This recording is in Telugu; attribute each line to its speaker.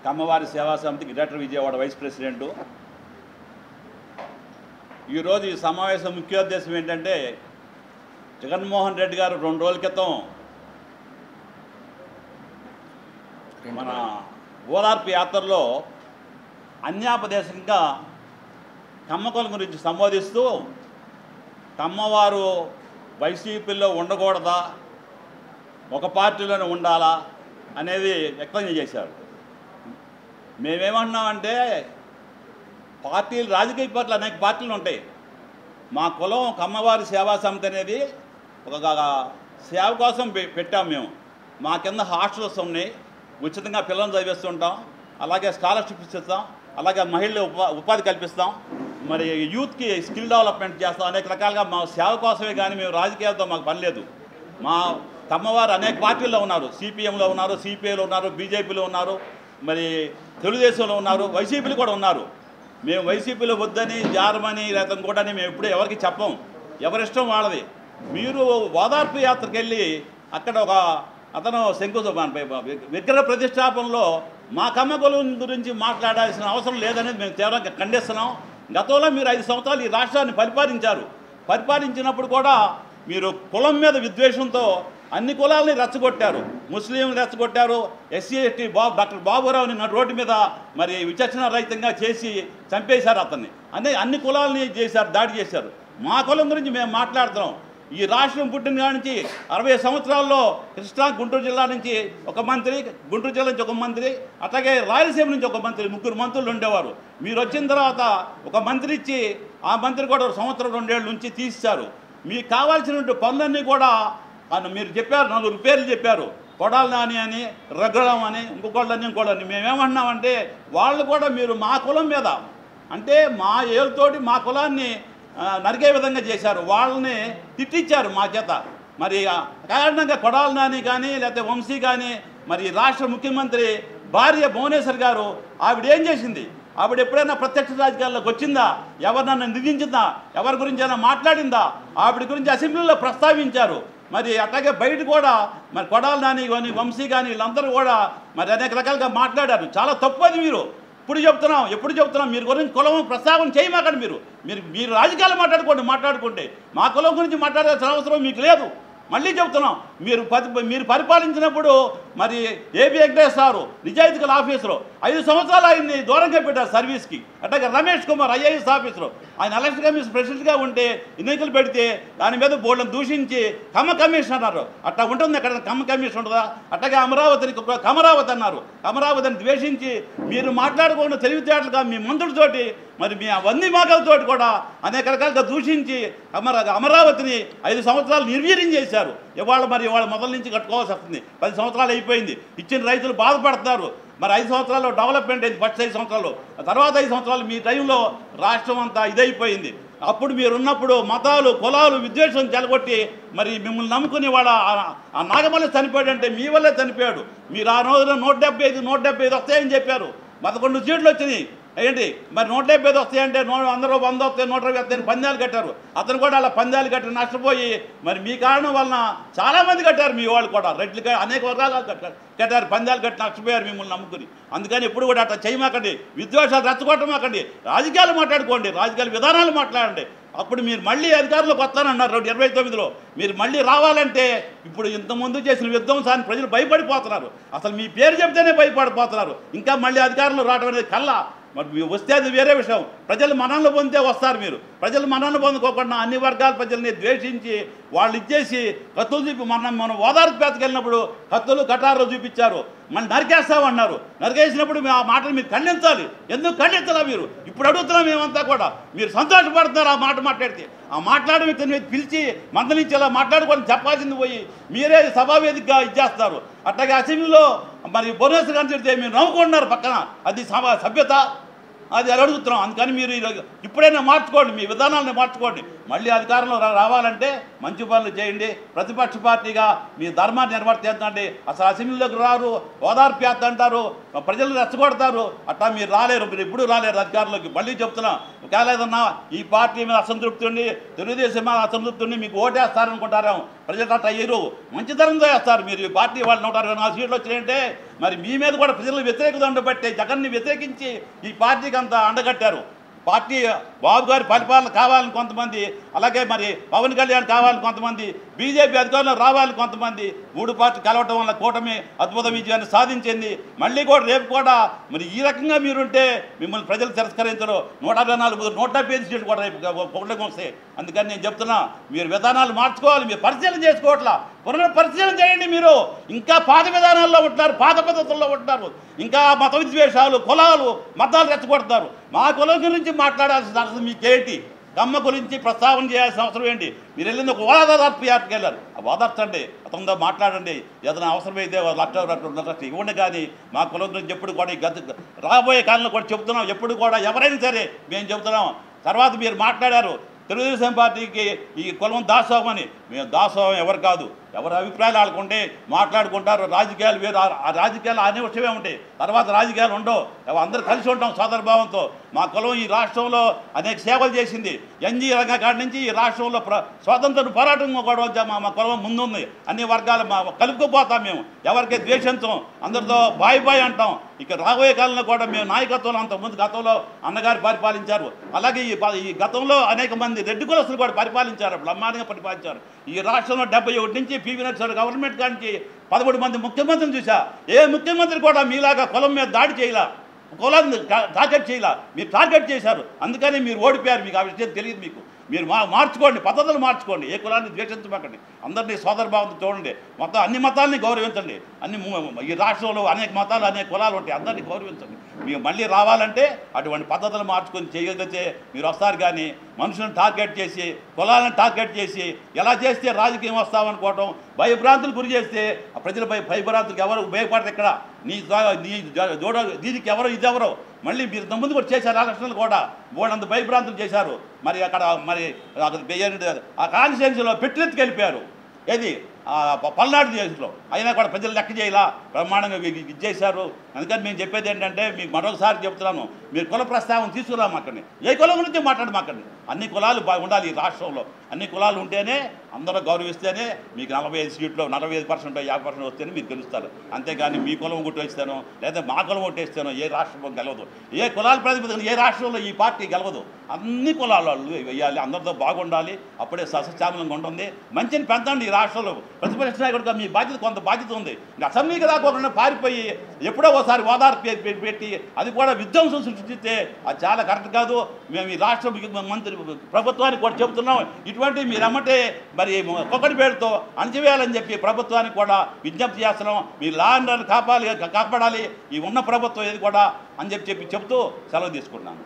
Speaker 1: కమ్మవారి సేవా సమితి గ్రేటర్ విజయవాడ వైస్ ప్రెసిడెంటు. ఈరోజు ఈ సమావేశం ముఖ్యోద్దేశం ఏంటంటే, జగన్మోహన్ రెడ్డి గారు 2 రోజుల క్రితం మన ఓదార్పు యాత్రలో అన్యాపదేశంగా కమ్మకుల గురించి సంబోధిస్తూ కమ్మవారు వైసీపీలో ఉండకూడదా, ఒక పార్టీలోనే ఉండాలా అనేది వ్యక్తం చేశారు. మేమేమన్నామంటే, పార్టీలు, రాజకీయ పార్టీలు అనేక పార్టీలు ఉంటాయి. మా కులం కమ్మవారి సేవా సమితి అనేది ఒక సేవ కోసం పెట్టాము మేము. మా కింద హాస్టల్స్ ఉన్నాయి, ఉచితంగా పిల్లలను చదివిస్తుంటాం, అలాగే స్కాలర్షిప్స్ ఇస్తాం, అలాగే మహిళలు ఉపాధి కల్పిస్తాం, మరి యూత్కి స్కిల్ డెవలప్మెంట్ చేస్తాం. అనేక రకాలుగా మా సేవ కోసమే కానీ మేము రాజకీయాలతో మాకు పని లేదు. మా కమ్మవారు అనేక పార్టీల్లో ఉన్నారు. సిపిఎంలో ఉన్నారు, సిపిఐలో ఉన్నారు, బీజేపీలో ఉన్నారు, మరి తెలుగుదేశంలో ఉన్నారు, వైసీపీలో కూడా ఉన్నారు. మేము వైసీపీలో వద్దని, జారమని, లేదా ఇంకోటని మేము ఎప్పుడు ఎవరికి చెప్పం. ఎవరిష్టం వాళ్ళది. మీరు ఓదార్పు యాత్రకు వెళ్ళి అక్కడ ఒక అతను విగ్రహ ప్రతిష్టాపనలో మా కమ్మకులం గురించి మాట్లాడాల్సిన అవసరం లేదనేది మేము తీవ్రంగా ఖండిస్తున్నాం. గతంలో మీరు 5 సంవత్సరాలు ఈ రాష్ట్రాన్ని పరిపాలించినప్పుడు కూడా మీరు కులం మీద విద్వేషంతో అన్ని కులాలని రెచ్చగొట్టారు. ముస్లింలు రెచ్చగొట్టారు, ఎస్సీ ఎస్టీ డాక్టర్ బాబురావుని రోడ్డు మీద మరి విచక్షణ రహితంగా చేసి చంపేశారు. అతన్ని అన్ని కులాలని చేశారు, దాడి చేశారు. మా కులం గురించి మేము మాట్లాడుతున్నాం. ఈ రాష్ట్రం పుట్టిన కాడి నుంచి 60 సంవత్సరాల్లో కృష్ణా గుంటూరు జిల్లా నుంచి ఒక మంత్రి, గుంటూరు జిల్లా నుంచి ఒక మంత్రి, అట్లాగే రాయలసీమ నుంచి ఒక మంత్రి, 3 మంత్రులు ఉండేవారు. మీరు వచ్చిన తర్వాత ఒక మంత్రి ఇచ్చి ఆ మంత్రి కూడా 1 సంవత్సరం 2 ఏళ్ళ నుంచి తీశారు. మీకు కావాల్సినటువంటి పనులన్నీ కూడా మీరు చెప్పారు, 4 పేర్లు చెప్పారు. కొడాలి నాని అని, రఘురాం అని, ఇంకోళ్ళని మేమేమన్నామంటే, వాళ్ళు కూడా మీరు మా కులం మీద అంటే మా ఏళ్ళతోటి మా కులాన్ని నరికే విధంగా చేశారు. వాళ్ళని తిట్టించారు మా చేత. మరి కారణంగా కొడాలి నాని కానీ, లేకపోతే వంశీ కానీ, మరి రాష్ట్ర ముఖ్యమంత్రి భార్య భువనేశ్వర్ గారు ఆవిడేం చేసింది? ఆవిడ ఎప్పుడైనా ప్రత్యక్ష రాజకీయాల్లోకి వచ్చిందా? ఎవరినైనా నిందించిందా? ఎవరి గురించి అయినా మాట్లాడిందా? ఆవిడ గురించి అసెంబ్లీలో ప్రస్తావించారు. మరి అట్లాగే బయట కూడా మరి కొడాలి నాని కానీ, వంశీ కానీ, వీళ్ళందరూ కూడా మరి అనేక రకాలుగా మాట్లాడారు. చాలా తప్పది. మీరు ఎప్పుడు చెప్తున్నాం మీరు గురించి కులం ప్రస్తావన చేయమాకండి. మీరు రాజకీయాలు మాట్లాడుకుంటే మా కులం గురించి మాట్లాడాల్సిన అవసరం మీకు లేదు. మళ్ళీ చెప్తున్నాం, మీరు పరిపాలించినప్పుడు మరి ఏబి వెంకటేశ్వర నిజాయితీగల ఆఫీసరు 5 సంవత్సరాలు ఆయన్ని దూరంగా పెట్టారు సర్వీస్కి. అట్లాగే రమేష్ కుమార్ ఐఏఎస్ ఆఫీసరు, ఆయన ఎలక్షన్ కమిషన్ ప్రెసిడెంట్గా ఉంటే ఎన్నికలు పెడితే దాని మీద బోర్డును దూషించి కమ్మ కమిషన్ అన్నారు. అట్లా ఉంటుంది ఎక్కడ కమ్మ కమిషన్ ఉంటుందా? అట్లాగే కమరావతి అన్నారు. కమరావతిని ద్వేషించి మీరు మాట్లాడుకున్న తెలివితేటలుగా మీ మంత్రులతోటి మరి మీ వంది మాటలతోటి కూడా అనేక రకాలుగా దూషించి అమరావతిని 5 సంవత్సరాలు నిర్వీర్యం చేశారు. ఇవాళ మొదల నుంచి కట్టుకోవాల్సి వస్తుంది. 10 సంవత్సరాలు అయిపోయింది. ఇచ్చిన రైతులు బాధపడుతున్నారు. మరి 5 సంవత్సరాల్లో డెవలప్మెంట్ అయింది. ఫస్ట్ 5 సంవత్సరాలు, తర్వాత 5 సంవత్సరాలు మీ టైంలో రాష్ట్రం అంతా ఇదైపోయింది. అప్పుడు మీరున్నప్పుడు మతాలు, కులాలు, విద్వేషం చెలగొట్టి మరి మిమ్మల్ని నమ్ముకుని వాళ్ళ ఆ నాగమల్లి చనిపోయాడంటే మీ వల్లే చనిపోయాడు. మీరు ఆ రోజున 175 వస్తాయని చెప్పారు. 11 సీట్లు వచ్చినాయి. ఏంటి మరి 175 వస్తాయంటే అందరూ 100 వస్తాయి, 120 వస్తాయని పందాలు కట్టారు. అతను కూడా అలా పందాలు కట్టి నష్టపోయి మరి మీ కారణం వలన చాలామంది కట్టారు. మీ వాళ్ళు కూడా రెడ్లు అనేక వర్గాలు కట్టారు, పందాలు కట్టి నష్టపోయారు మిమ్మల్ని నమ్ముకుని. అందుకని ఎప్పుడు కూడా అట్లా చేయమాకండి, విద్వేషాలు రెచ్చగొట్టమాకండి, రాజకీయాలు మాట్లాడుకోండి, రాజకీయాల విధానాలు మాట్లాడండి. అప్పుడు మీరు మళ్ళీ అధికారంలోకి వస్తానన్నారు 29లో. మీరు మళ్ళీ రావాలంటే ఇప్పుడు ఇంతకుముందు చేసిన విధ్వంసాన్ని ప్రజలు భయపడిపోతున్నారు. అసలు మీ పేరు చెప్తేనే భయపడిపోతున్నారు. ఇంకా మళ్ళీ అధికారంలో రావడం అనేది కల్లా. మరి వస్తే అది వేరే విషయం. ప్రజలు మన్ననలు పొందితే వస్తారు. మీరు ప్రజలు మన్ననలు పొందుకోకుండా అన్ని వర్గాల ప్రజల్ని ద్వేషించి వాళ్ళు ఇచ్చేసి కత్తులు చూపి మనం ఓదార్పు పేతకి వెళ్ళినప్పుడు కత్తులు కటారులు చూపించారు. మళ్ళీ నరికేస్తామన్నారు. నరికేసినప్పుడు ఆ మాటలు మీరు ఖండించాలి. ఎందుకు ఖండించాలా? మీరు ఇప్పుడు అడుగుతున్నాం మేమంతా కూడా. మీరు సంతోషపడుతున్నారు ఆ మాట మాట్లాడితే. ఆ మాట్లాడే వ్యక్తిని మీద పిలిచి మందలించేలా మాట్లాడుకొని చెప్పాల్సింది పోయి మీరే సభావేదికగా ఇచ్చేస్తారు. అట్లాగే అసెంబ్లీలో మరి భువనేశ్వర్ గారిని చెప్తే మీరు నవ్వుకుంటున్నారు పక్కన. అది సభ్యత? అది అడుగుతున్నాం. అందుకని మీరు ఇప్పుడైనా మార్చుకోండి, మీ విధానాలను మార్చుకోండి. మళ్ళీ అధికారంలో రావాలంటే మంచి పనులు చేయండి. ప్రతిపక్ష పార్టీగా మీ ధర్మాన్ని నిర్వర్తించండి. అసలు అసెంబ్లీలోకి రారు, ఓదార్పు యాత్ర అంటారు, ప్రజలు రెచ్చగొడతారు. అట్టా మీరు రాలేరు, మీరు ఎప్పుడు రాలేరు అధికారంలోకి. మళ్ళీ చెప్తున్నా, ఒకవేళ ఏదన్నా ఈ పార్టీ మీద అసంతృప్తి ఉండి, తెలుగుదేశం మీద అసంతృప్తి ఉండి మీకు ఓటేస్తారనుకుంటారేమో, ప్రజలు అట్లా అయ్యారు, మంచితనంతో వేస్తారు. మీరు ఈ పార్టీ వాళ్ళు 124 సీట్లు వచ్చినాయంటే మరి మీ మీద కూడా ప్రజలు వ్యతిరేకత ఉండబట్టే జగన్ని వ్యతిరేకించి ఈ పార్టీకి అంతా అండగట్టారు. పార్టీ బాబు గారి పరిపాలన కావాలని కొంతమంది, అలాగే మరి పవన్ కళ్యాణ్ కావాలని కొంతమంది, బీజేపీ అధికారంలో రావాలని కొంతమంది, 3 పార్టీ కలవటం వల్ల కూటమి అద్భుత విజయాన్ని సాధించింది. మళ్ళీ కూడా రేపు కూడా మరి ఈ రకంగా మీరుంటే మిమ్మల్ని ప్రజలు తిరస్కరించరు. 124 175 సీట్లు కూడా రేపు పొగడకు వస్తాయి. అందుకని నేను చెప్తున్నా, మీరు విధానాలు మార్చుకోవాలి, మీరు పరిశీలన చేసుకోవట్లా, పునఃపరిశీలన చేయండి. మీరు ఇంకా పాత విధానాల్లో ఉంటున్నారు, పాత పద్ధతుల్లో ఉంటున్నారు, ఇంకా మత విద్వేషాలు, కులాలు, మతాలు రెచ్చగొడతారు. మా కులం గురించి మాట్లాడాల్సిన అవసరం మీకేంటి? కమ్మ గురించి ప్రస్తావన చేయాల్సిన అవసరం ఏంటి? మీరు వెళ్ళింది ఒక ఓదార్పు యాత్రకి వెళ్ళారు, ఆ ఓదార్చండి, అతనితో మాట్లాడండి. ఏదైనా అవసరమైతే 1,00,000 ఇవ్వండి. కానీ మా కులం గురించి ఎప్పుడు కూడా ఈ రాబోయే కాలంలో కూడా చెప్తున్నాం, ఎప్పుడు కూడా ఎవరైనా సరే మేము చెబుతున్నాం. తర్వాత మీరు మాట్లాడారు తెలుగుదేశం పార్టీకి ఈ కులం దాసోహం అని. మేము దాసోహం ఎవరు కాదు, ఎవరి అభిప్రాయాలు ఆడుకుంటే మాట్లాడుకుంటారు. రాజకీయాలు వేరు, ఆ రాజకీయాలు అనే విషయమే ఉంటాయి, తర్వాత రాజకీయాలు ఉండవు. అందరూ కలిసి ఉంటాం సోదరభావంతో. మా కులం ఈ రాష్ట్రంలో అనేక సేవలు చేసింది. ఎన్జీ రంగం కాడి నుంచి ఈ రాష్ట్రంలో స్వాతంత్ర పోరాటం కూడా మా కులం ముందుంది. అన్ని వర్గాలు కలుపుకుపోతాం మేము, ఎవరికి ద్వేషించం, అందరితో బాయ్ అంటాం. ఇక రాబోయే కాలంలో కూడా మేము నాయకత్వంలో అంతకుముందు గతంలో అన్నగారు పరిపాలించారు. అలాగే ఈ గతంలో అనేక మంది రెడ్డి కులస్తులు కూడా పరిపాలించారు, బ్రహ్మాండంగా పరిపాలించారు. ఈ రాష్ట్రంలో 71 నుంచి పివి నరసింహారావు గవర్నమెంట్ కానీ 13 మంది ముఖ్యమంత్రిని చూసా. ఏ ముఖ్యమంత్రి కూడా మీలాగా కులం మీద దాడి చేయలా, కులాన్ని టార్గెట్ చేయలా. మీరు టార్గెట్ చేశారు, అందుకని మీరు ఓడిపోయారు. మీకు ఆ విషయం తెలియదు. మీరు మార్చుకోండి, పద్ధతులు మార్చుకోండి. ఏ కులాన్ని ద్వేషించమాకండి, అందరినీ సోదరభావంతో చూడండి. మొత్తం అన్ని మతాలని గౌరవించండి. ఈ రాష్ట్రంలో అనేక మతాలు, అనేక కులాలు ఉంటాయి, అందరినీ గౌరవించండి. మీరు మళ్ళీ రావాలంటే అటువంటి పద్ధతులు మార్చుకొని చేయగలిగితే మీరు వస్తారు. కానీ మనుషులను టార్గెట్ చేసి, కులాలను టార్గెట్ చేసి ఎలా చేస్తే రాజకీయం వస్తామనుకోవటం, భయభ్రాంతులు గురి చేస్తే ప్రజల భయభ్రాంతులకు ఎవరు ఉపయోగపడరు. ఇక్కడ నీ దీనికి ఎవరు ఇదెవరో మళ్ళీ మీరు ముందు కూడా చేశారు. ఎలక్షన్లు కూడా బోర్డంత భయభ్రాంతులు చేశారు. మరి అక్కడ ఆ కాన్స్టిట్యున్సీలో పెట్టెత్తుకు వెళ్ళిపోయారు. ఏది పల్నాడు దేశంలో అయినా కూడా ప్రజలు లెక్క చేయాల, బ్రహ్మాండంగా ఇచ్చేశారు. అందుకని మేము చెప్పేది ఏంటంటే, మీకు మరొకసారి చెప్తున్నాను, మీరు కుల ప్రస్తావన తీసుకురామాకండి, ఏ కులం గురించి మాట్లాడమాకండి. అన్ని కులాలు ఉండాలి ఈ రాష్ట్రంలో. అన్ని కులాలు ఉంటేనే, అందరూ గౌరవిస్తేనే మీకు 45 సీట్లు 45% 50% వస్తేనే మీరు గెలుస్తారు. అంతేగాని మీ కులం కొట్టేస్తానో లేదా మా కులం కొట్టేస్తానో ఏ రాష్ట్రం గెలవదు. ఏ కులాల ప్రాతిపదికన ఏ రాష్ట్రంలో ఈ పార్టీ గెలవదు. అన్ని కులాల వేయాలి, అందరితో బాగుండాలి, అప్పుడే సస్యశ్యామలంగా ఉంటుంది. మంచిని పెంచండి ఈ రాష్ట్రంలో. ప్రతిపక్ష నాయకుడిగా మీ బాధ్యత, కొంత బాధ్యత ఉంది. అసెంబ్లీకి రాకోకుండా పారిపోయి ఎప్పుడో ఒకసారి ఓదార్పు పెట్టి అది కూడా విధ్వంసం సృష్టిస్తే అది చాలా కరెక్ట్ కాదు. మేము ఈ రాష్ట్ర మంత్రి ప్రభుత్వానికి కూడా చెబుతున్నాం, ఇటువంటి మీరమ్మటే మరి ఒక్కటి పేరుతో అణచివేయాలని చెప్పి ప్రభుత్వానికి కూడా విజ్ఞప్తి చేస్తున్నాం. మీ లా అండ్ ఆర్డర్ కాపాడాలి, ఈ ఉన్న ప్రభుత్వం ఏది కూడా అని చెప్తూ సెలవు తీసుకుంటున్నాను.